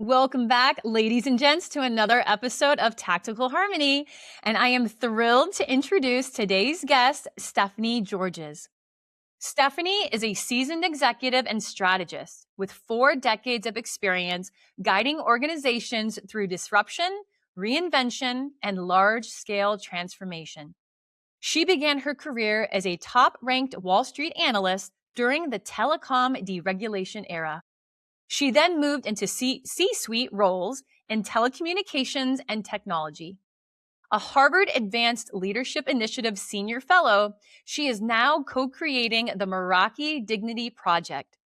Welcome back, ladies and gents, to another episode of Tactical Harmony. And I am thrilled to introduce today's guest, Stephanie Georges. Stephanie is a seasoned executive and strategist with 4 decades of experience guiding organizations through disruption, reinvention, and large-scale transformation. She began her career as a top-ranked Wall Street analyst during the telecom deregulation era. She then moved into C-suite roles in telecommunications and technology. A Harvard Advanced Leadership Initiative senior fellow, she is now co-creating the Meraki Dignity Project,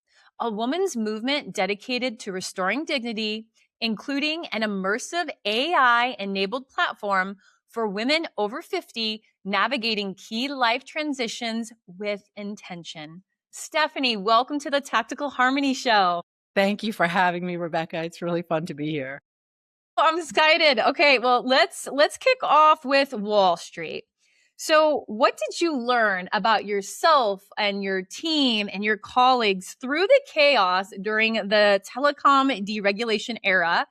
a women's movement dedicated to restoring dignity, including an immersive AI-enabled platform for women over 50 navigating key life transitions with intention. Stephanie, welcome to the Tactical Harmony Show. Thank you for having me, Rebecca. It's really fun to be here. I'm excited. Okay, well, let's kick off with Wall Street. So, what did you learn about yourself and your team and your colleagues through the chaos during the telecom deregulation era?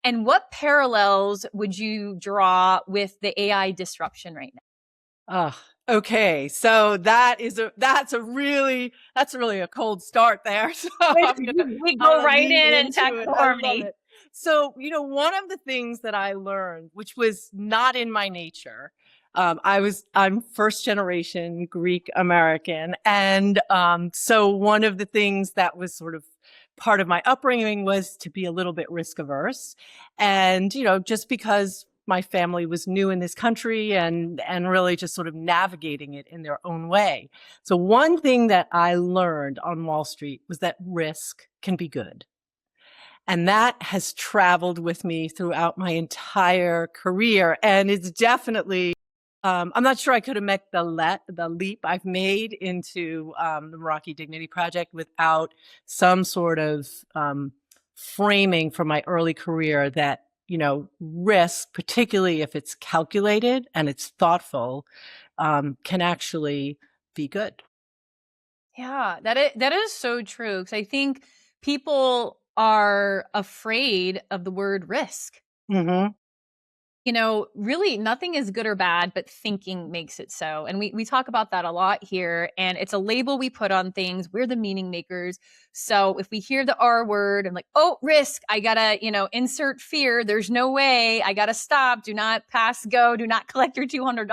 And what parallels would you draw with the AI disruption right now? Okay. So that's really a cold start there. So We go right in and Tactical Harmony. So, one of the things that I learned, which was not in my nature, I'm first generation Greek American. And, so one of the things that was sort of part of my upbringing was to be a little bit risk averse. And, just because my family was new in this country and really just sort of navigating it in their own way. So one thing that I learned on Wall Street was that risk can be good. And that has traveled with me throughout my entire career. And it's definitely, I'm not sure I could have met the leap I've made into the Meraki Dignity Project without some sort of framing from my early career that, risk, particularly if it's calculated and it's thoughtful, can actually be good. Yeah, that is so true. Because I think people are afraid of the word risk. Mm-hmm. Really nothing is good or bad, but thinking makes it so. And we talk about that a lot here. And it's a label we put on things. We're the meaning makers. So if we hear the R word and like, oh, risk, I gotta, insert fear. There's no way. I gotta stop. Do not pass go. Do not collect your $200.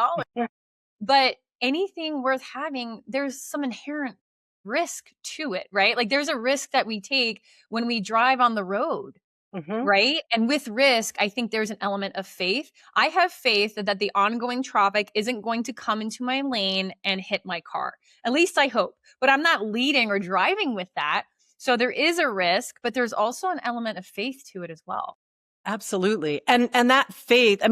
But anything worth having, there's some inherent risk to it, right? Like there's a risk that we take when we drive on the road. Mm-hmm. Right. And with risk, I think there's an element of faith. I have faith that the ongoing traffic isn't going to come into my lane and hit my car. At least I hope. But I'm not leading or driving with that. So there is a risk, but there's also an element of faith to it as well. Absolutely. And that faith,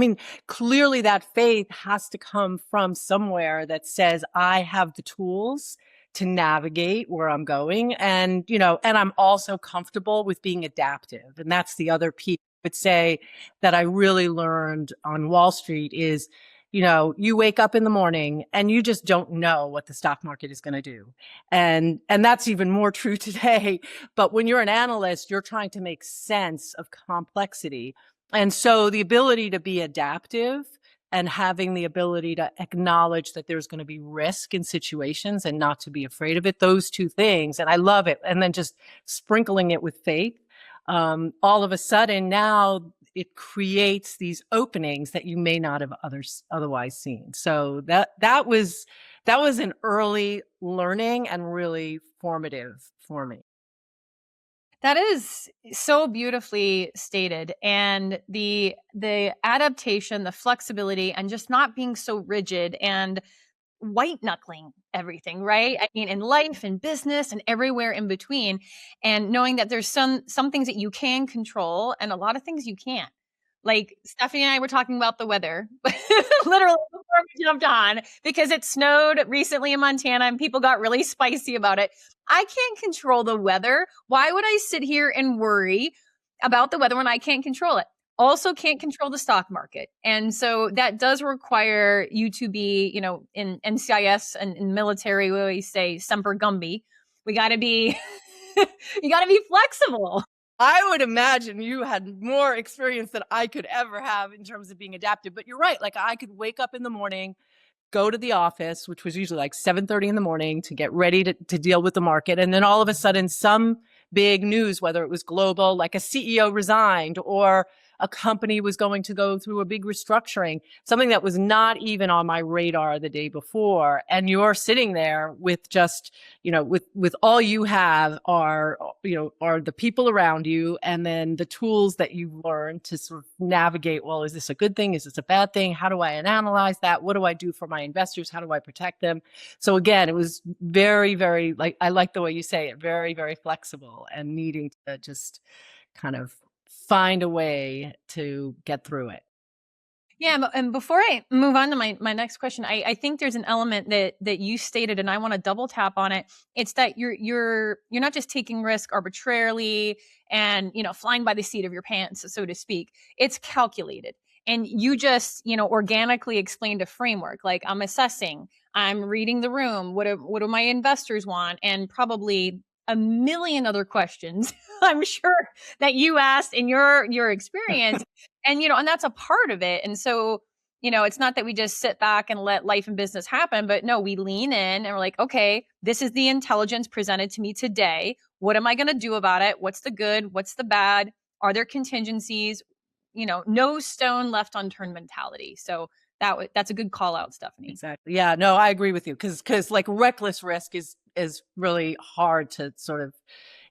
clearly that faith has to come from somewhere that says, I have the tools to navigate where I'm going. And, and I'm also comfortable with being adaptive. And that's the other piece I would say that I really learned on Wall Street is, you wake up in the morning and you just don't know what the stock market is going to do. And that's even more true today. But when you're an analyst, you're trying to make sense of complexity. And so the ability to be adaptive and having the ability to acknowledge that there's going to be risk in situations and not to be afraid of it, those two things. And I love it. And then just sprinkling it with faith. All of a sudden now it creates these openings that you may not have otherwise seen. So that was an early learning and really formative for me. That is so beautifully stated. And the adaptation, the flexibility, and just not being so rigid and white knuckling everything, right? I mean, in life and business and everywhere in between, and knowing that there's some things that you can control and a lot of things you can't. Like Stephanie and I were talking about the weather, literally before we jumped on, because it snowed recently in Montana and people got really spicy about it. I can't control the weather. Why would I sit here and worry about the weather when I can't control it? Also can't control the stock market. And so that does require you to be, in NCIS and in military, we always say semper gumby. We got to be, you got to be flexible. I would imagine you had more experience than I could ever have in terms of being adaptive. But you're right. Like I could wake up in the morning, go to the office, which was usually like 7:30 in the morning to get ready to deal with the market. And then all of a sudden, some big news, whether it was global, like a CEO resigned or a company was going to go through a big restructuring, something that was not even on my radar the day before. And you're sitting there with just, with all you have are the people around you and then the tools that you've learned to sort of navigate, well, is this a good thing? Is this a bad thing? How do I analyze that? What do I do for my investors? How do I protect them? So again, it was very, very, like, I like the way you say it, very, very flexible and needing to just kind of find a way to get through it. Yeah, and before I move on to my next question, I think there's an element that you stated, and I want to double tap on it. It's that you're not just taking risk arbitrarily and flying by the seat of your pants, so to speak. It's calculated, and you just organically explained a framework. Like I'm assessing, I'm reading the room. What do my investors want, and probably a million other questions. I'm sure that you asked in your experience. And that's a part of it. And so, it's not that we just sit back and let life and business happen, but no, we lean in and we're like, okay, this is the intelligence presented to me today. What am I going to do about it? What's the good? What's the bad? Are there contingencies? No stone left unturned mentality. So that's a good call out, Stephanie. Exactly. Yeah, no, I agree with you. Cause like reckless risk is really hard to sort of,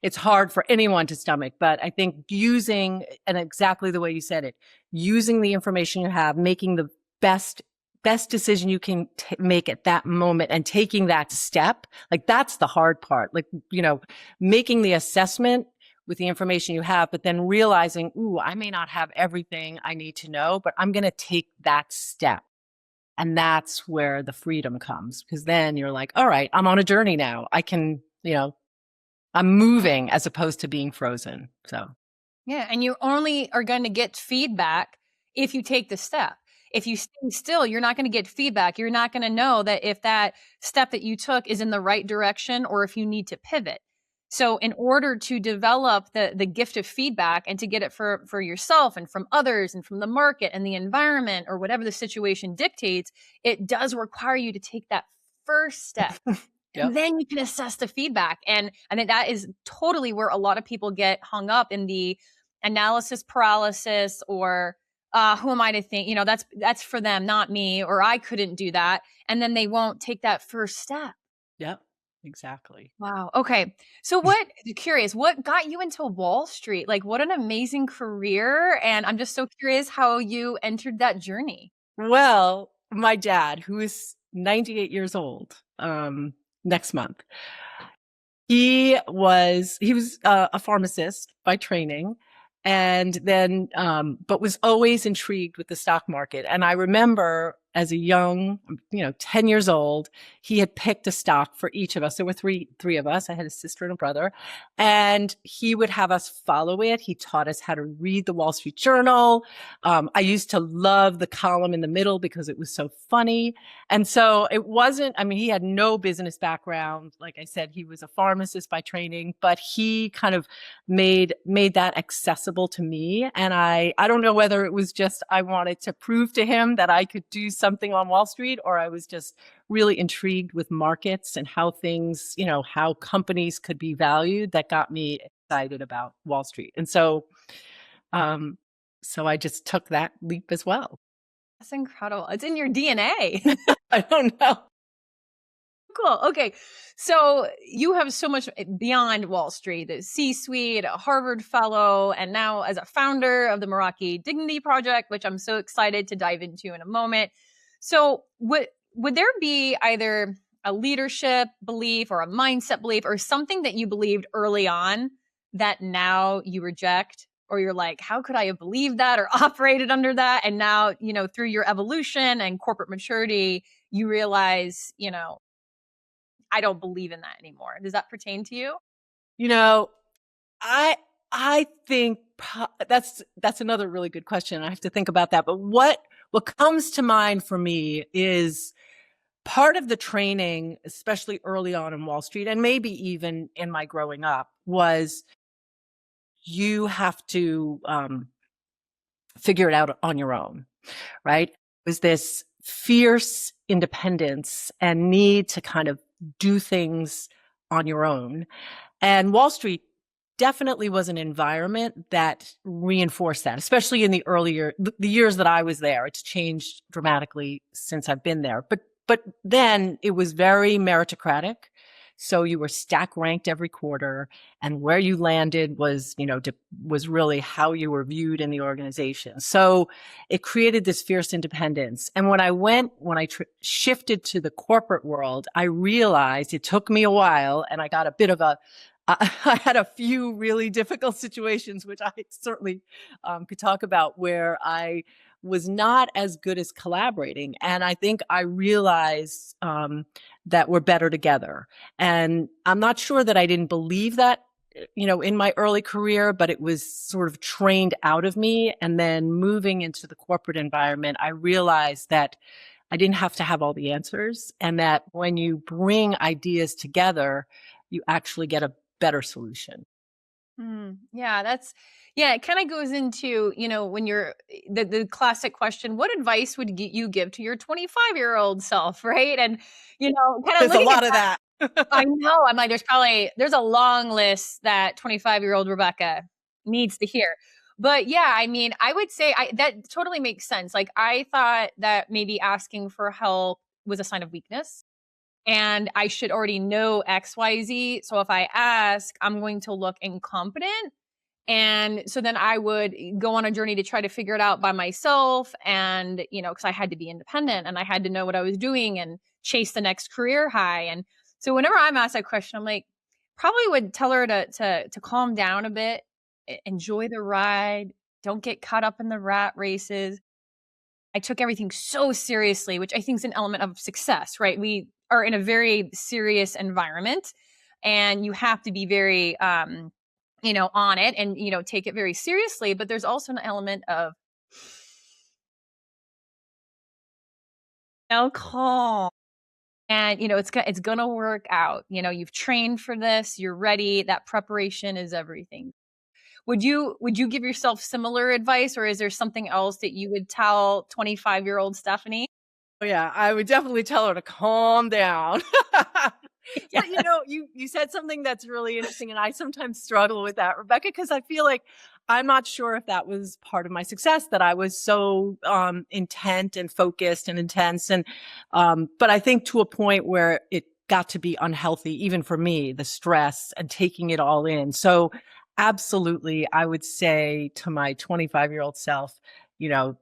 it's hard for anyone to stomach. But I think using, and exactly the way you said it, using the information you have, making the best decision you can make at that moment and taking that step, like that's the hard part. Like, making the assessment with the information you have, but then realizing, ooh, I may not have everything I need to know, but I'm going to take that step. And that's where the freedom comes, because then you're like, all right, I'm on a journey now. I can, I'm moving as opposed to being frozen. So, yeah. And you only are going to get feedback if you take the step. If you stay still, you're not going to get feedback. You're not going to know that if that step that you took is in the right direction or if you need to pivot. So in order to develop the gift of feedback and to get it for yourself and from others and from the market and the environment or whatever the situation dictates, it does require you to take that first step. yep. And then you can assess the feedback. And I think that is totally where a lot of people get hung up in the analysis paralysis or who am I to think, that's for them, not me, or I couldn't do that. And then they won't take that first step. Yep. Exactly. Wow. Okay. So curious, what got you into Wall Street? Like what an amazing career. And I'm just so curious how you entered that journey. Well, my dad, who is 98 years old, next month, he was a pharmacist by training. And then, but was always intrigued with the stock market. And I remember as a young, 10 years old, he had picked a stock for each of us. There were three of us. I had a sister and a brother, and he would have us follow it. He taught us how to read the Wall Street Journal. I used to love the column in the middle because it was so funny. And so it wasn't, he had no business background. Like I said, he was a pharmacist by training, but he kind of made that accessible to me. And I don't know whether it was just, I wanted to prove to him that I could do something on Wall Street, or I was just really intrigued with markets and how things, how companies could be valued, that got me excited about Wall Street. And so, so I just took that leap as well. That's incredible. It's in your DNA. I don't know. Cool. Okay. So you have so much beyond Wall Street, the C-suite, a Harvard fellow, and now as a founder of the Meraki Dignity Project, which I'm so excited to dive into in a moment. So would there be either a leadership belief or a mindset belief or something that you believed early on that now you reject? Or you're like, how could I have believed that or operated under that? And now, through your evolution and corporate maturity, you realize, I don't believe in that anymore. Does that pertain to you? I think that's another really good question. I have to think about that. But what comes to mind for me is part of the training, especially early on in Wall Street, and maybe even in my growing up, was you have to figure it out on your own, right? It was this fierce independence and need to kind of do things on your own. And Wall Street definitely was an environment that reinforced that, especially in the years that I was there. It's changed dramatically since I've been there. But then it was very meritocratic. So you were stack ranked every quarter, and where you landed was, was really how you were viewed in the organization. So it created this fierce independence. And when I shifted to the corporate world, I realized it took me a while, and I got a bit of I had a few really difficult situations, which I certainly could talk about, where I was not as good as collaborating. And I think I realized that we're better together. And I'm not sure that I didn't believe that, in my early career, but it was sort of trained out of me. And then moving into the corporate environment, I realized that I didn't have to have all the answers, and that when you bring ideas together, you actually get a better solution. Yeah, it kind of goes into, when you're the classic question, what advice would you give to your 25-year-old self, right? And, kind of There's a looking at lot of that, that. I know, I'm like, there's a long list that 25-year-old Rebecca needs to hear. But yeah, I mean, I would say that totally makes sense. Like, I thought that maybe asking for help was a sign of weakness and I should already know XYZ. So if I ask, I'm going to look incompetent. And so then I would go on a journey to try to figure it out by myself. And, because I had to be independent and I had to know what I was doing and chase the next career high. And so whenever I'm asked that question, I'm like, probably would tell her to calm down a bit, enjoy the ride, don't get caught up in the rat races. I took everything so seriously, which I think is an element of success, right? We are in a very serious environment and you have to be very, on it and, take it very seriously. But there's also an element of calm. And, it's going to work out. You've trained for this, you're ready. That preparation is everything. Would you give yourself similar advice, or is there something else that you would tell 25-year-old Stephanie? Oh, yeah, I would definitely tell her to calm down. Yeah. But you said something that's really interesting, and I sometimes struggle with that, Rebecca, because I feel like I'm not sure if that was part of my success, that I was so intent and focused and intense, and but I think to a point where it got to be unhealthy, even for me, the stress and taking it all in. So absolutely, I would say to my 25-year-old self, you know,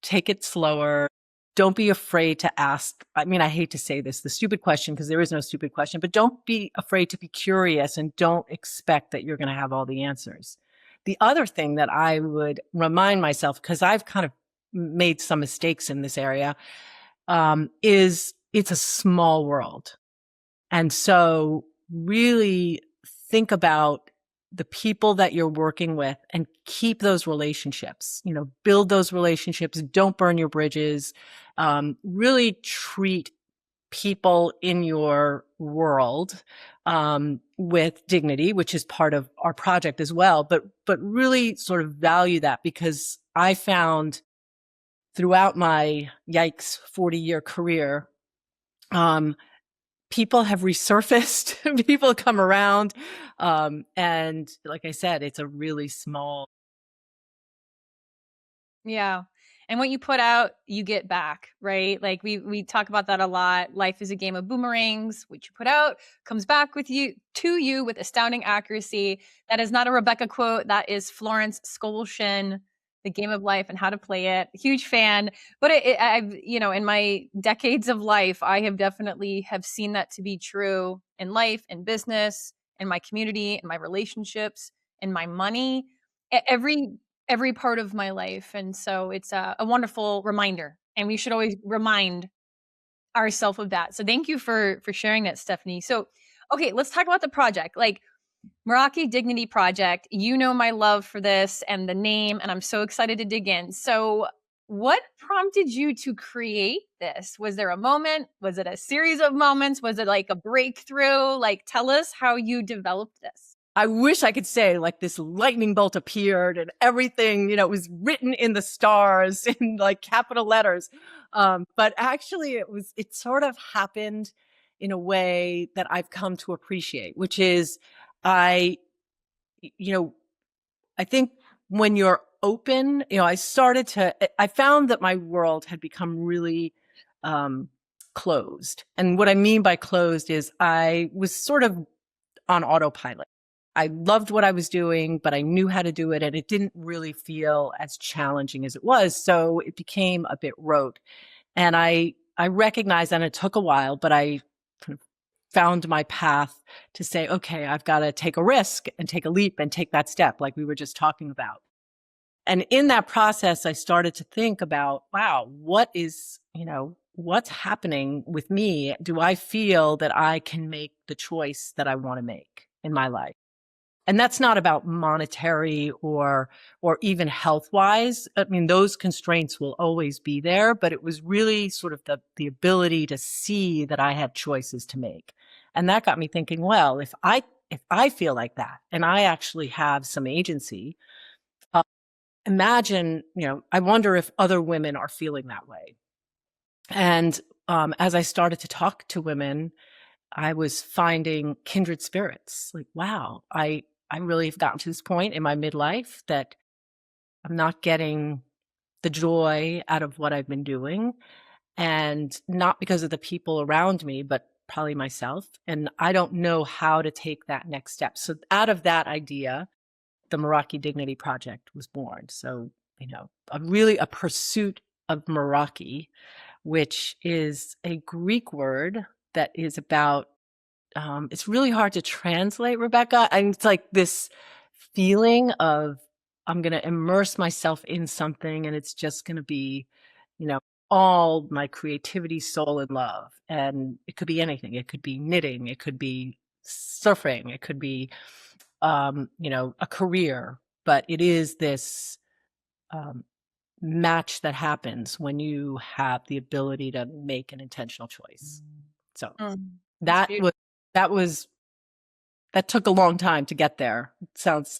take it slower. Don't be afraid to ask. I mean, I hate to say this, the stupid question, because there is no stupid question, but don't be afraid to be curious and don't expect that you're going to have all the answers. The other thing that I would remind myself, because I've kind of made some mistakes in this area, is it's a small world. And so really think about the people that you're working with and keep those relationships, build those relationships. Don't burn your bridges. Really treat people in your world with dignity, which is part of our project as well. But really sort of value that, because I found throughout my 40-year career, people have resurfaced, people come around. And like I said, it's a really small. Yeah. And what you put out, you get back, right? Like we talk about that a lot. Life is a game of boomerangs. What you put out comes back to you with astounding accuracy. That is not a Rebecca quote. That is Florence Scovel, The Game of Life and How to Play It. Huge fan. But I've, in my decades of life, I have definitely have seen that to be true in life, in business, in my community, in my relationships, in my money. Every part of my life. And so it's a wonderful reminder. And we should always remind ourselves of that. So thank you for sharing that, Stephanie. So, okay, let's talk about the project. Like Meraki Dignity Project, my love for this and the name, and I'm so excited to dig in. So what prompted you to create this? Was there a moment? Was it a series of moments? Was it like a breakthrough? Like, tell us how you developed this. I wish I could say like this lightning bolt appeared and everything, was written in the stars in like capital letters. But actually it sort of happened in a way that I've come to appreciate, which is I, you know, I think when you're open, I found that my world had become really, closed. And what I mean by closed is I was sort of on autopilot. I loved what I was doing, but I knew how to do it, and it didn't really feel as challenging as it was. So it became a bit rote. And I recognized, and it took a while, but I kind of found my path to say, okay, I've got to take a risk and take a leap and take that step, like we were just talking about. And in that process, I started to think about, wow, what's happening with me? Do I feel that I can make the choice that I want to make in my life? And that's not about monetary or even health wise. I mean, those constraints will always be there, but it was really sort of the ability to see that I had choices to make. And that got me thinking, well, if I feel like that and I actually have some agency, uh, imagine, I wonder if other women are feeling that way. And as I started to talk to women, I was finding kindred spirits. Like, wow, I really have gotten to this point in my midlife that I'm not getting the joy out of what I've been doing, and not because of the people around me, but probably myself. And I don't know how to take that next step. So out of that idea, the Meraki Dignity Project was born. So, a pursuit of Meraki, which is a Greek word that is about, it's really hard to translate, Rebecca. And it's like this feeling of I'm going to immerse myself in something and it's just going to be, you know, all my creativity, soul, and love. And it could be anything. It could be knitting. It could be surfing. It could be, a career. But it is this um, match that happens when you have the ability to make an intentional choice. So That's that beautiful. was that was that took a long time to get there. It sounds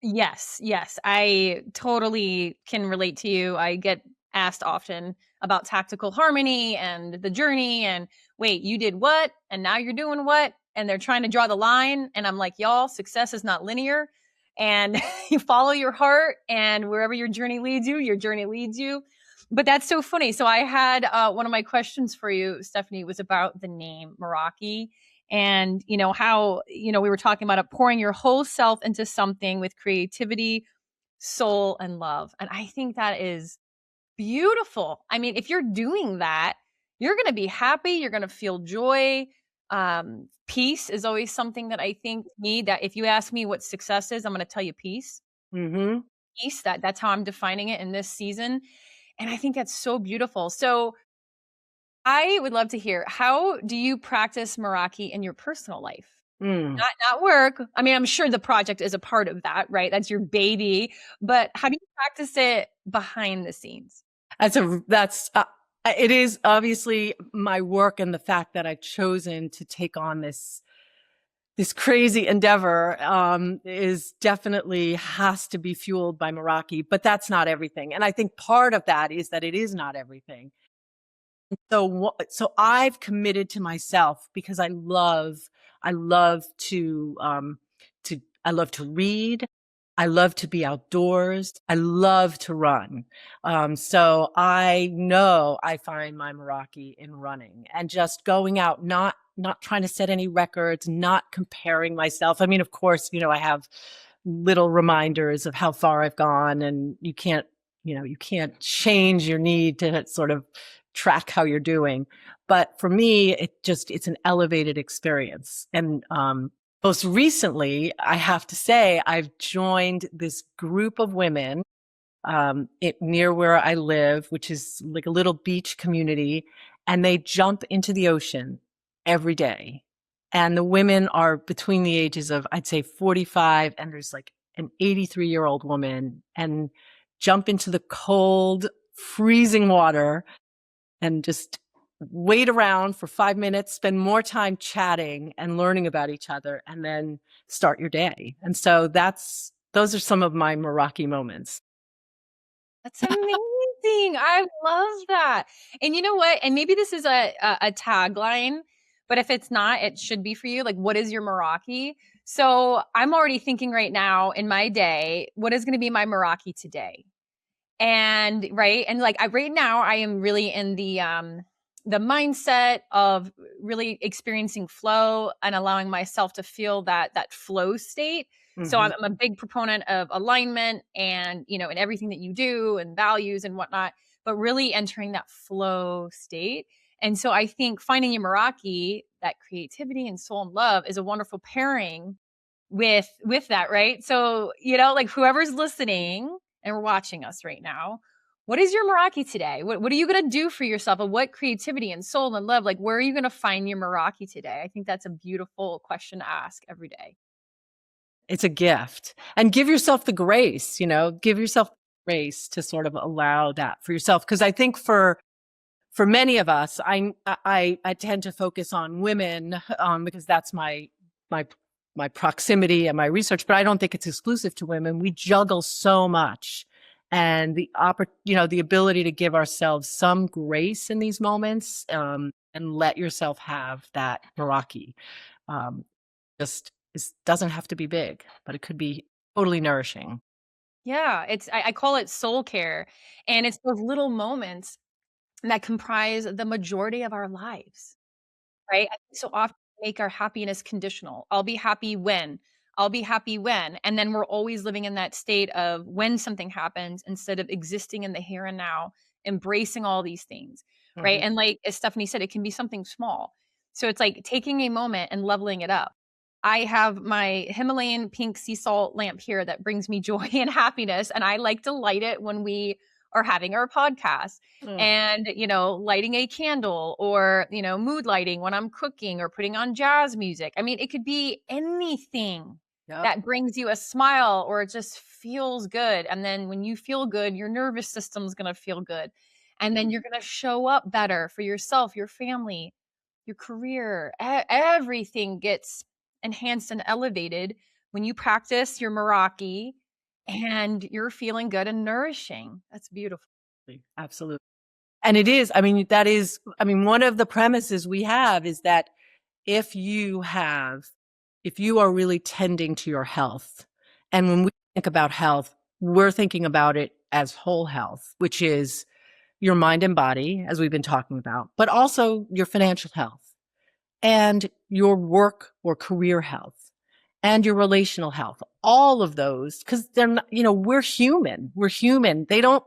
Yes, yes. I totally can relate to you. I get asked often about tactical harmony and the journey and wait, you did what? And now you're doing what? And they're trying to draw the line. And I'm like, y'all, success is not linear. And you follow your heart, and wherever your journey leads you, your journey leads you. But that's so funny. So I had one of my questions for you, Stephanie, was about the name Meraki, and how we were talking about it, pouring your whole self into something with creativity, soul, and love. And I think that is beautiful. I mean, if you're doing that, you're going to be happy, you're going to feel joy. Peace is always something that I think need, that if you ask me what success is, I'm going to tell you peace. mm-hmm. Peace, that's how I'm defining it in this season. And I think that's so beautiful. So I would love to hear, how do you practice Meraki in your personal life? Mm. Not work. I mean, I'm sure the project is a part of that, right? That's your baby. But how do you practice it behind the scenes? It is obviously my work, and the fact that I've chosen to take on this crazy endeavor is definitely has to be fueled by Meraki, but that's not everything. And I think part of that is that it is not everything. So I've committed to myself because I love I love to read. I love to be outdoors. I love to run. So I know I find my Meraki in running and just going out, not trying to set any records, not comparing myself. I mean, of course, I have little reminders of how far I've gone, and you can't change your need to sort of track how you're doing. But for me, it's an elevated experience. And most recently, I have to say, I've joined this group of women near where I live, which is like a little beach community, and they jump into the ocean every day. And the women are between the ages of, I'd say, 45, and there's like an 83-year-old woman, and jump into the cold, freezing water and just wait around for 5 minutes, spend more time chatting and learning about each other, and then start your day. And so those are some of my Meraki moments. That's amazing. I love that. And you know what? And maybe this is a tagline, but if it's not, it should be for you. Like, what is your Meraki? So I'm already thinking right now in my day, what is going to be my Meraki today? And right, and like right now I am really in the mindset of really experiencing flow and allowing myself to feel that flow state. So Hmm. I'm a big proponent of alignment and, in everything that you do and values and whatnot, but really entering that flow state. And so I think finding your Meraki, that creativity and soul and love, is a wonderful pairing with that, right? So, like whoever's listening and watching us right now, what is your Meraki today? What are you going to do for yourself? And what creativity and soul and love, like where are you going to find your Meraki today? I think that's a beautiful question to ask every day. It's a gift. And give yourself the grace, give yourself grace to sort of allow that for yourself. Because I think for many of us, I tend to focus on women, because that's my my proximity and my research, but I don't think it's exclusive to women. We juggle so much, and the ability to give ourselves some grace in these moments, and let yourself have that Meraki, um, just doesn't have to be big, but it could be totally nourishing. Yeah, I call it soul care. And it's those little moments that comprise the majority of our lives. Right? I think so often we make our happiness conditional. I'll be happy when. I'll be happy when. And then we're always living in that state of when something happens instead of existing in the here and now, embracing all these things. Right. Mhm. And like as Stephanie said, it can be something small. So it's like taking a moment and leveling it up. I have my Himalayan pink sea salt lamp here that brings me joy and happiness. And I like to light it when we are having our podcast Ugh, and lighting a candle or mood lighting when I'm cooking or putting on jazz music. I mean, it could be anything yep. that brings you a smile or it just feels good. And then when you feel good, your nervous system's going to feel good, and then you're going to show up better for yourself, your family, your career. Everything gets enhanced and elevated when you practice your Meraki and you're feeling good and nourishing. That's beautiful. Absolutely. And it is, one of the premises we have is that if you have, if you are really tending to your health, and when we think about health, we're thinking about it as whole health, which is your mind and body, as we've been talking about, but also your financial health and your work or career health and your relational health, all of those, because they're not, we're human. We're human. They don't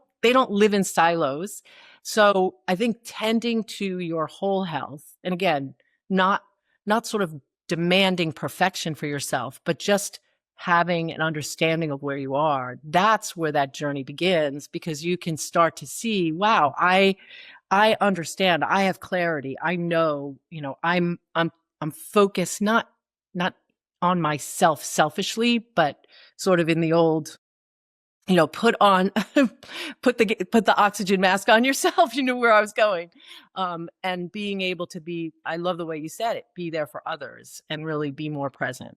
live in silos. So I think tending to your whole health, and again, not not sort of demanding perfection for yourself, but just having an understanding of where you are, that's where that journey begins, because you can start to see, wow, I understand. I have clarity. I know, I'm focused, not on myself selfishly, but sort of in the old, put on, put the oxygen mask on yourself. You knew where I was going. And being able to be, I love the way you said it, be there for others and really be more present.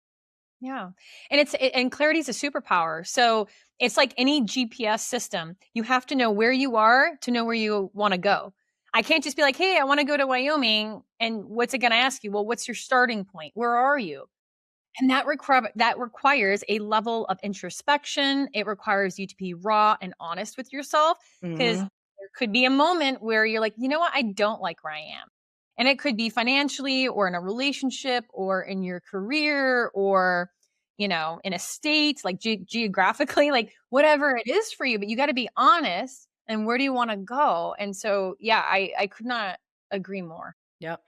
Yeah. And clarity is a superpower. So it's like any GPS system. You have to know where you are to know where you want to go. I can't just be like, "Hey, I want to go to Wyoming." And what's it going to ask you? Well, what's your starting point? Where are you? And that requires a level of introspection. It requires you to be raw and honest with yourself, because Hmm. there could be a moment where you're like, "You know what? I don't like where I am." And it could be financially or in a relationship or in your career or in a state, like geographically, like whatever it is for you, but you got to be honest, and where do you want to go? And so, yeah, I could not agree more. Yep.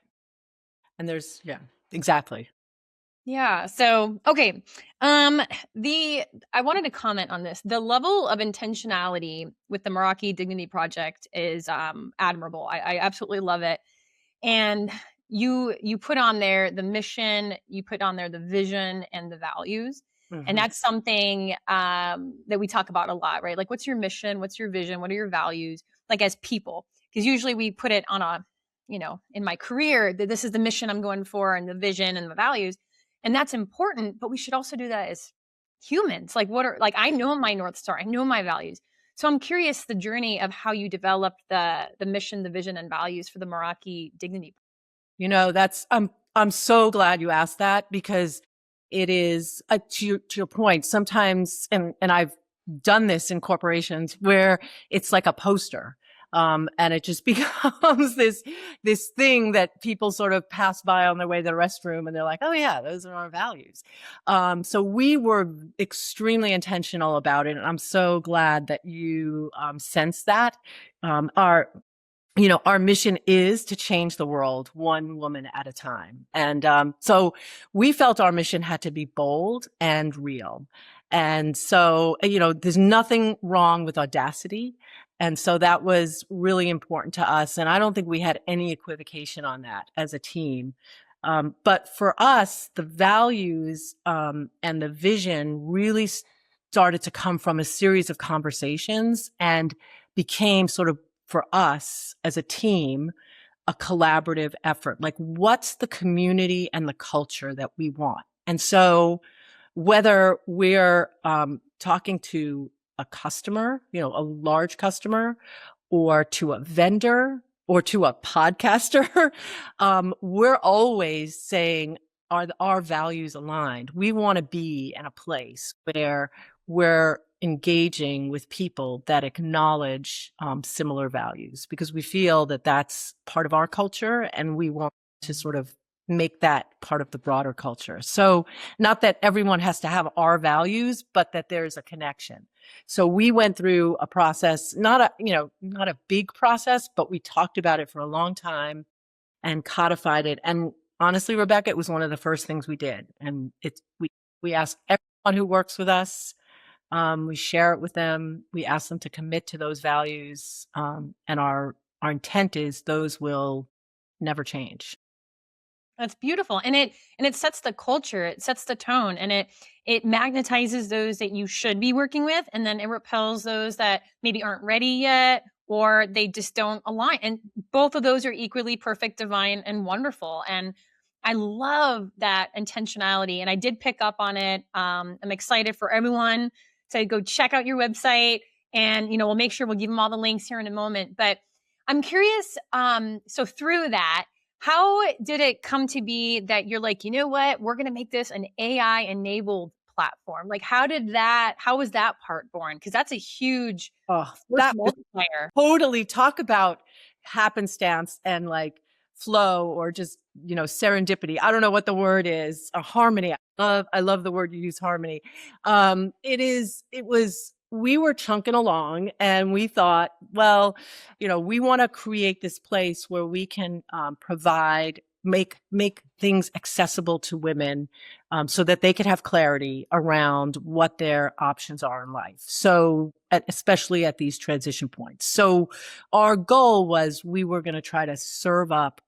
And yeah, exactly. Yeah. So, okay. The I wanted to comment on this. The level of intentionality with the Meraki Dignity Project is admirable. I absolutely love it. And you put on there the mission, you put on there the vision and the values. And Hmm. that's something that we talk about a lot, right? Like, what's your mission? What's your vision? What are your values? Like as people, because usually we put it on in my career, that this is the mission I'm going for and the vision and the values. And that's important, but we should also do that as humans. Like, I know my North Star, I know my values. So I'm curious the journey of how you developed the mission, the vision, and values for the Meraki Dignity. That's I'm so glad you asked that, because it is to your point. Sometimes, and I've done this in corporations where it's like a poster, and it just becomes this thing that people sort of pass by on their way to the restroom, and they're like, "Oh yeah, those are our values." So we were extremely intentional about it, and I'm so glad that you sense that. Our our mission is to change the world one woman at a time. And so we felt our mission had to be bold and real. And so, there's nothing wrong with audacity. And so that was really important to us. And I don't think we had any equivocation on that as a team. But for us, the values and the vision really started to come from a series of conversations and became sort of, for us as a team, a collaborative effort. Like, what's the community and the culture that we want? And so whether we're talking to a customer, a large customer, or to a vendor, or to a podcaster, we're always saying, are our values aligned? We want to be in a place where we're engaging with people that acknowledge similar values, because we feel that that's part of our culture, and we want to sort of make that part of the broader culture. So not that everyone has to have our values, but that there's a connection. So we went through a process, not a big process, but we talked about it for a long time and codified it. And honestly, Rebecca, it was one of the first things we did. And we ask everyone who works with us, we share it with them. We ask them to commit to those values. And our intent is those will never change. That's beautiful. And it sets the culture, it sets the tone, and it magnetizes those that you should be working with, and then it repels those that maybe aren't ready yet, or they just don't align. And both of those are equally perfect, divine, and wonderful. And I love that intentionality. And I did pick up on it. I'm excited for everyone to go check out your website, and we'll make sure we'll give them all the links here in a moment. But I'm curious, so through that, how did it come to be that you're like, you know what, we're going to make this an AI enabled platform? Like, how was that part born? Because that's a huge Oh, force that was multiplier. totally, talk about happenstance and like flow, or just, serendipity. I don't know what the word is. A harmony. I love the word you use, harmony. We were chunking along, and we thought, well, we want to create this place where we can make things accessible to women, so that they could have clarity around what their options are in life. So, especially at these transition points. So our goal was, we were going to try to serve up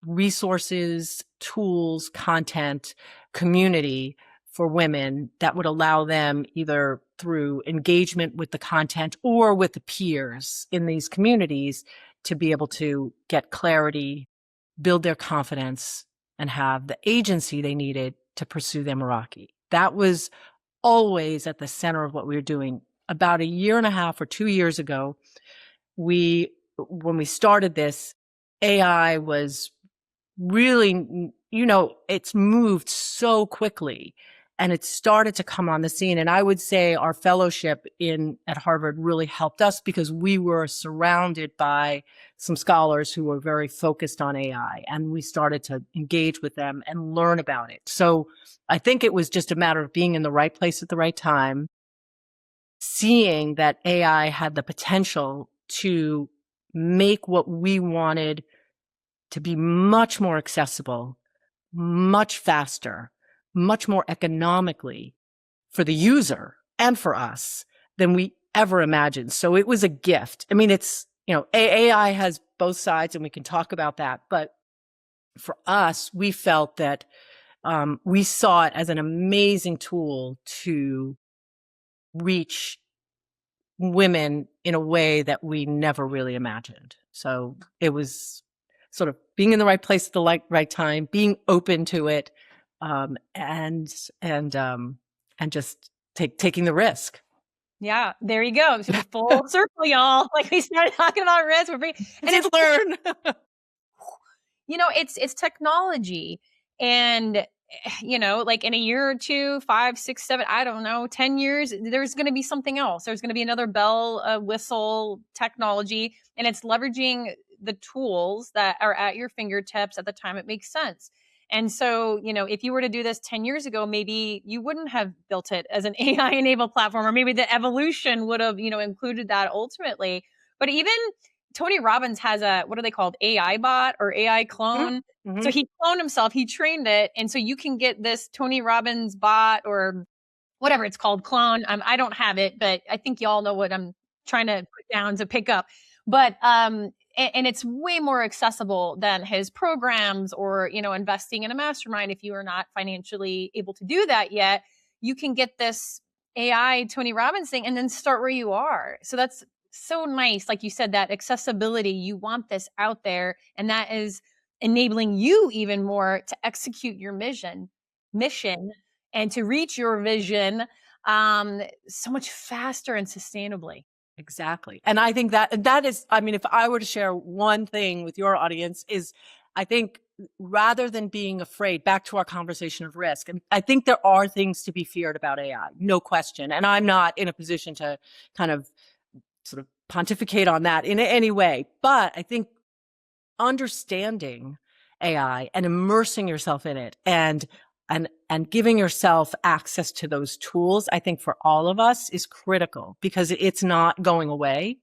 resources, tools, content, community for women that would allow them, either through engagement with the content or with the peers in these communities, to be able to get clarity, build their confidence, and have the agency they needed to pursue their Meraki. That was always at the center of what we were doing. About a year and a half or 2 years ago, when we started this, AI was really, it's moved so quickly, and it started to come on the scene. And I would say our fellowship at Harvard really helped us, because we were surrounded by some scholars who were very focused on AI, and we started to engage with them and learn about it. So I think it was just a matter of being in the right place at the right time, seeing that AI had the potential to make what we wanted to be much more accessible, much faster, much more economically for the user and for us than we ever imagined. So it was a gift. I mean, AI has both sides, and we can talk about that. But for us, we felt that we saw it as an amazing tool to reach women in a way that we never really imagined. So sort of being in the right place at the right time, being open to it, and just taking the risk. Yeah, there you go. So full circle, y'all. Like we started talking about risk. And Did learn. It's technology, and like in a year or two, 5, 6, 7, I don't know, 10 years, there's going to be something else. There's going to be another bell, whistle technology, and it's leveraging the tools that are at your fingertips at the time it makes sense. And so, if you were to do this 10 years ago, maybe you wouldn't have built it as an AI enabled platform, or maybe the evolution would have, included that ultimately. But even Tony Robbins has a, what are they called? AI bot or AI clone. Mm-hmm. So he cloned himself, he trained it. And so you can get this Tony Robbins bot or whatever it's called, clone. I don't have it, but I think y'all know what I'm trying to put down to pick up. But, and it's way more accessible than his programs or, investing in a mastermind. If you are not financially able to do that yet, you can get this AI Tony Robbins thing and then start where you are. So that's so nice. Like you said, that accessibility, you want this out there, and that is enabling you even more to execute your mission and to reach your vision so much faster and sustainably. Exactly. And I think that is, I mean, if I were to share one thing with your audience, is I think rather than being afraid, back to our conversation of risk, and I think there are things to be feared about AI, no question. And I'm not in a position to kind of sort of pontificate on that in any way. But I think understanding AI and immersing yourself in it and giving yourself access to those tools, I think for all of us is critical, because it's not going away.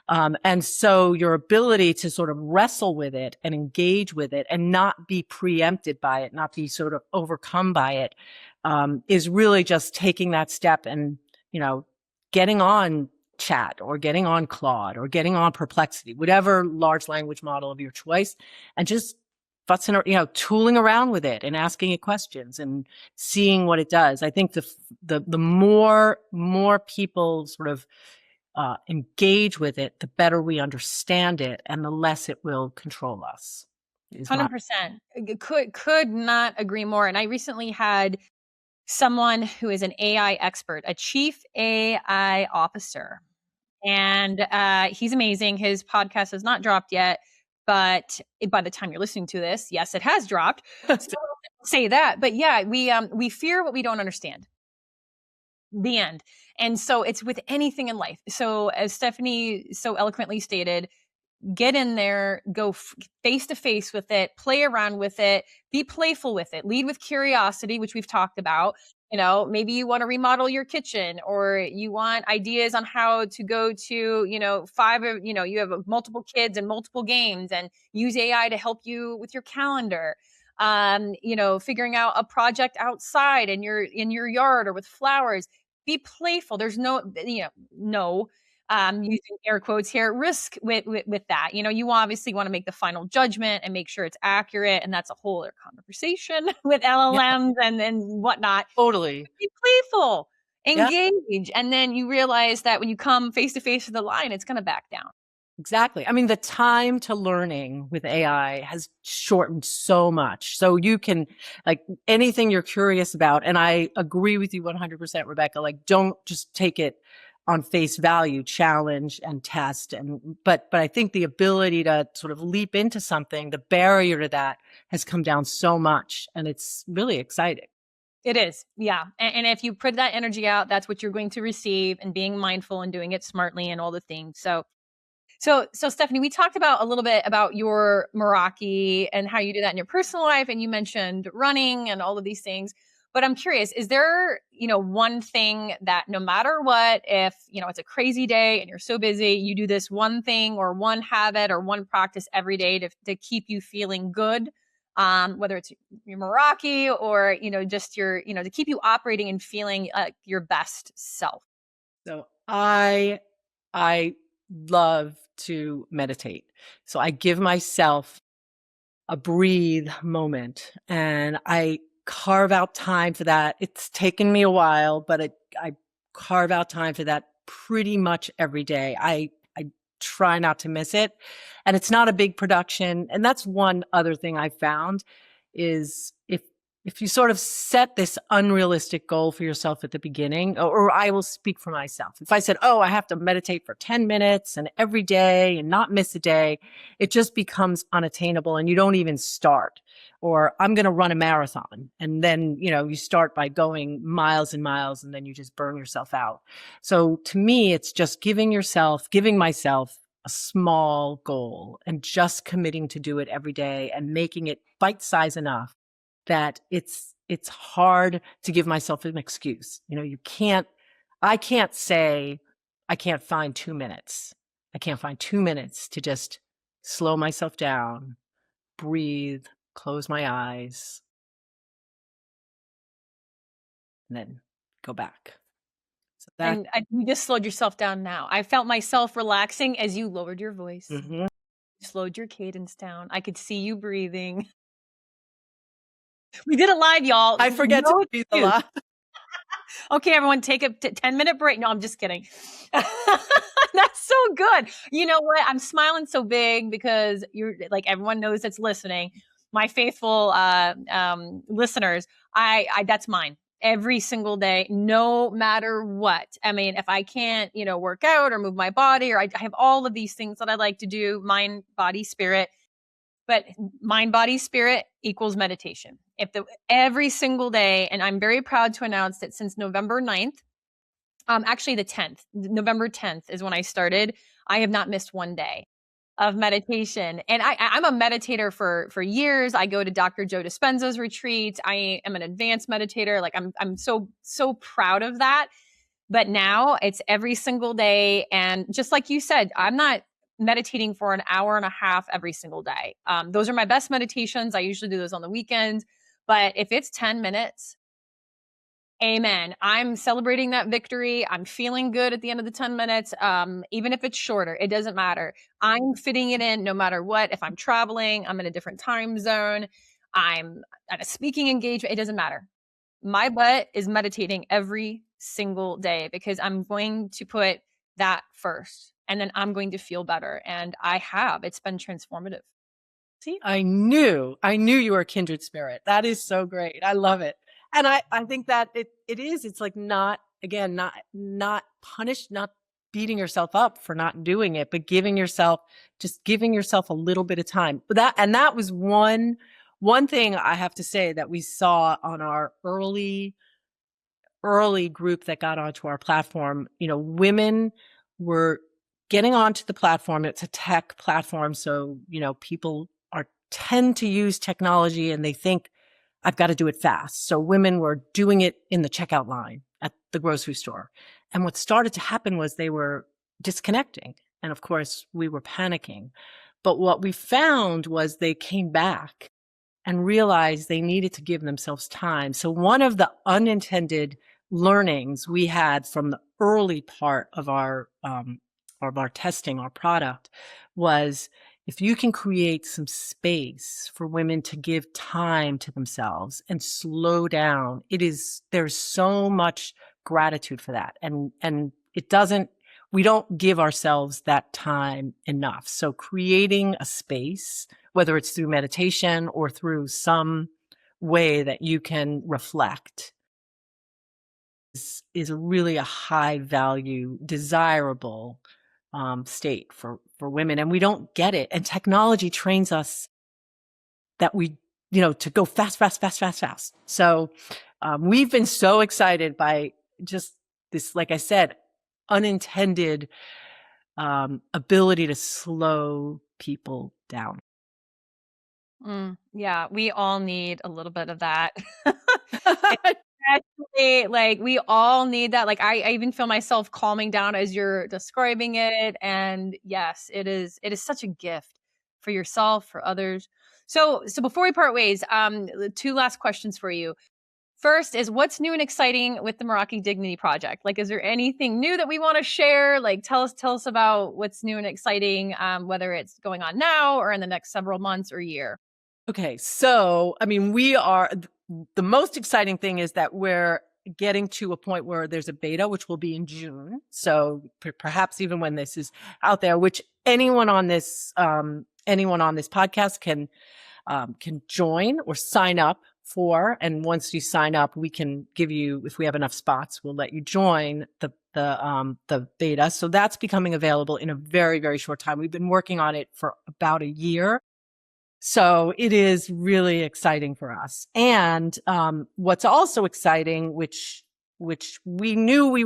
And so your ability to sort of wrestle with it and engage with it and not be preempted by it, not be sort of overcome by it, is really just taking that step and, getting on Chat or getting on Claude or getting on Perplexity, whatever large language model of your choice, and just tooling around with it and asking it questions and seeing what it does. I think the more people sort of engage with it, the better we understand it, and the less it will control us. 100%. Could not agree more. And I recently had someone who is an AI expert, a chief AI officer. And he's amazing. His podcast has not dropped yet, but by the time you're listening to this, yes, it has dropped. So say that. But yeah, we fear what we don't understand. The end. And so it's with anything in life. So as Stephanie so eloquently stated, get in there, go face to face with it, play around with it, be playful with it, lead with curiosity, which we've talked about. Maybe you want to remodel your kitchen, or you want ideas on how to go to, you have multiple kids and multiple games, and use AI to help you with your calendar. Figuring out a project outside in your yard or with flowers. Be playful. There's no using air quotes here, risk with that. You obviously want to make the final judgment and make sure it's accurate. And that's a whole other conversation with LLMs and whatnot. Totally. Be playful, engage. Yeah. And then you realize that when you come face to face with the line, it's going to back down. Exactly. I mean, the time to learning with AI has shortened so much. So you can, like, anything you're curious about, and I agree with you 100%, Rebecca, like, don't just take it on face value, challenge and test. But I think the ability to sort of leap into something, the barrier to that has come down so much, and it's really exciting. It is. Yeah. And if you put that energy out, that's what you're going to receive, and being mindful and doing it smartly and all the things. So Stephanie, we talked about a little bit about your Meraki and how you do that in your personal life. And you mentioned running and all of these things. But I'm curious, is there, one thing that no matter what, if, it's a crazy day and you're so busy, you do this one thing or one habit or one practice every day to keep you feeling good, whether it's your Meraki or, just your, to keep you operating and feeling your best self? So I love to meditate. So I give myself a breathe moment, and I carve out time for that. It's taken me a while, but I carve out time for that pretty much every day. I try not to miss it. And it's not a big production. And that's one other thing I found is if you sort of set this unrealistic goal for yourself at the beginning, or I will speak for myself. If I said, oh, I have to meditate for 10 minutes and every day and not miss a day, it just becomes unattainable and you don't even start. Or I'm going to run a marathon. And then, you start by going miles and miles and then you just burn yourself out. So to me, it's just giving myself a small goal and just committing to do it every day and making it bite-sized enough that it's hard to give myself an excuse. I can't say I can't find 2 minutes. I can't find 2 minutes to just slow myself down, breathe, close my eyes, and then go back. So And you just slowed yourself down now. I felt myself relaxing as you lowered your voice, slowed your cadence down. I could see you breathing. We did it live, y'all. I forget to breathe a lot. Okay, everyone, take a 10-minute break. No, I'm just kidding. That's so good. You know what? I'm smiling so big because you're like, everyone knows that's listening. My faithful listeners, I that's mine every single day, no matter what. I mean, if I can't, work out or move my body, or I have all of these things that I like to do, mind, body, spirit. But mind, body, spirit equals meditation. Every single day, and I'm very proud to announce that since November 9th, actually the 10th, November 10th is when I started, I have not missed one day of meditation. And I'm a meditator for years. I go to Dr. Joe Dispenza's retreats. I am an advanced meditator. Like I'm so proud of that. But now it's every single day. And just like you said, I'm not meditating for an hour and a half every single day. Those are my best meditations. I usually do those on the weekends. But if it's 10 minutes, amen. I'm celebrating that victory. I'm feeling good at the end of the 10 minutes. Even if it's shorter, it doesn't matter. I'm fitting it in no matter what. If I'm traveling, I'm in a different time zone, I'm at a speaking engagement, it doesn't matter. My butt is meditating every single day because I'm going to put that first and then I'm going to feel better. And it's been transformative. See, I knew you were a kindred spirit. That is so great. I love it. And I think that it's like not punished, not beating yourself up for not doing it, but giving yourself a little bit of time. That was one thing I have to say that we saw on our early group that got onto our platform. Women were getting onto the platform. It's a tech platform. So, people tend to use technology and they think I've got to do it fast. So women were doing it in the checkout line at the grocery store. And what started to happen was they were disconnecting. And of course, we were panicking. But what we found was they came back and realized they needed to give themselves time. So one of the unintended learnings we had from the early part of our testing, our product, was if you can create some space for women to give time to themselves and slow down, there's so much gratitude for that. And we don't give ourselves that time enough. So creating a space, whether it's through meditation or through some way that you can reflect, is really a high value, desirable state for women. And we don't get it. And technology trains us that to go fast. So we've been so excited by just this, like I said, unintended ability to slow people down. Yeah, we all need a little bit of that. Especially, like, we all need that. Like, I even feel myself calming down as you're describing it. And yes, it is such a gift for yourself, for others. So before we part ways, 2 last questions for you. First is, what's new and exciting with the Meraki Dignity Project? Like, is there anything new that we want to share? Like, tell us about what's new and exciting, whether it's going on now or in the next several months or year. Okay. So, I mean, the most exciting thing is that we're getting to a point where there's a beta, which will be in June. So perhaps even when this is out there, which anyone on this podcast can join or sign up for. And once you sign up, we can give you, if we have enough spots, we'll let you join the beta. So that's becoming available in a very, very short time. We've been working on it for about a year. So it is really exciting for us. And what's also exciting, which we knew we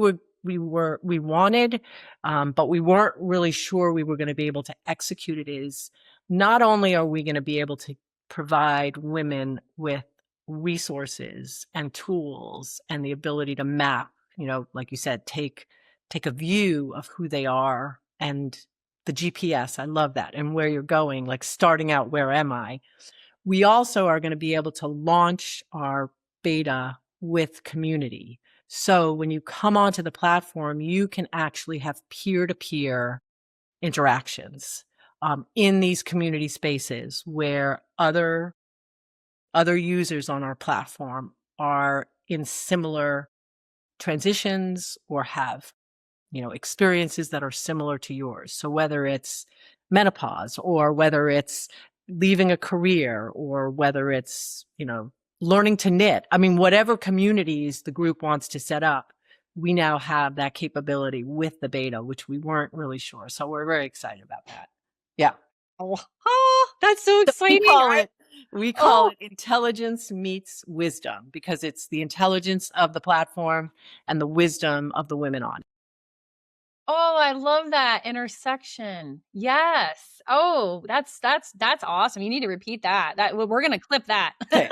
wanted, but we weren't really sure we were going to be able to execute it, is not only are we going to be able to provide women with resources and tools and the ability to map, like you said, take a view of who they are and the GPS. I love that. And where you're going, like starting out, where am I? We also are going to be able to launch our beta with community. So when you come onto the platform, you can actually have peer-to-peer interactions in these community spaces where other users on our platform are in similar transitions or have experiences that are similar to yours. So whether it's menopause or whether it's leaving a career or whether it's, learning to knit, whatever communities the group wants to set up, we now have that capability with the beta, which we weren't really sure. So we're very excited about that. Yeah. Oh, that's so exciting. We call it intelligence meets wisdom, because it's the intelligence of the platform and the wisdom of the women on it. Oh, I love that intersection. Yes. Oh, that's awesome. You need to repeat that. We're going to clip that. Okay.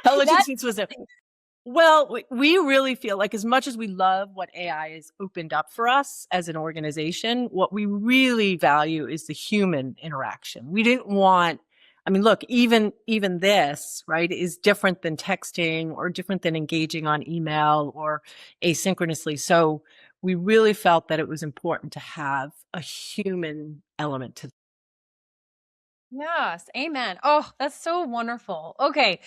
Intelligence meets wisdom. Well, we really feel like, as much as we love what AI has opened up for us as an organization, what we really value is the human interaction. We didn't want, look, even this, right, is different than texting or different than engaging on email or asynchronously. So we really felt that it was important to have a human element to. Yes. Amen. Oh, that's so wonderful. Okay.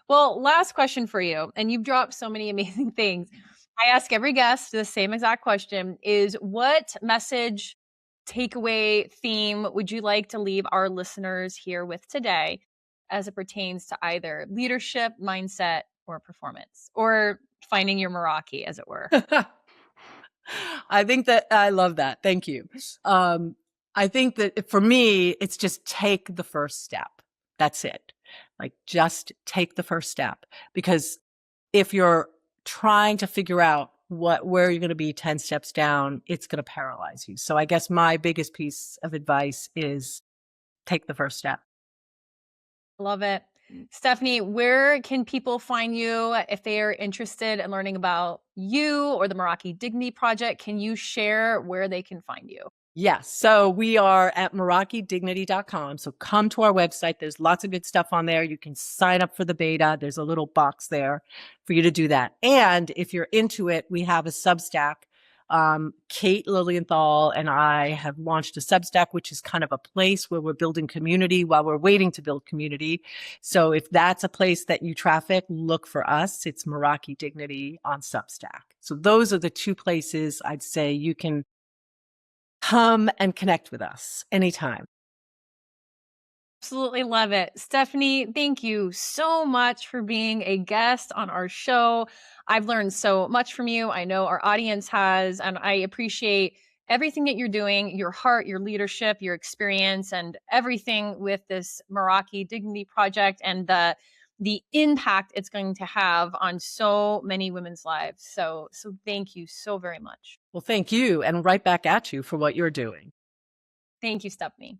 Well, last question for you. And you've dropped so many amazing things. I ask every guest the same exact question: is what message, takeaway, theme would you like to leave our listeners here with today as it pertains to either leadership, mindset, or performance, or finding your Meraki, as it were? I think that I love that. Thank you. I think that for me, it's just take the first step. That's it. Like, just take the first step, because if you're trying to figure out where you're going to be 10 steps down, it's going to paralyze you. So I guess my biggest piece of advice is take the first step. Love it. Stephanie, where can people find you if they are interested in learning about you or the Meraki Dignity Project? Can you share where they can find you? Yes. So we are at MerakiDignity.com. So come to our website. There's lots of good stuff on there. You can sign up for the beta. There's a little box there for you to do that. And if you're into it, we have a Substack. Kate Lilienthal and I have launched a Substack, which is kind of a place where we're building community while we're waiting to build community. So if that's a place that you traffic, look for us. It's Meraki Dignity on Substack. So those are the two places I'd say you can come and connect with us anytime. Absolutely love it. Stephanie, thank you so much for being a guest on our show. I've learned so much from you. I know our audience has, and I appreciate everything that you're doing, your heart, your leadership, your experience, and everything with this Meraki Dignity Project and the impact it's going to have on so many women's lives. So thank you so very much. Well, thank you, and right back at you for what you're doing. Thank you, Stephanie.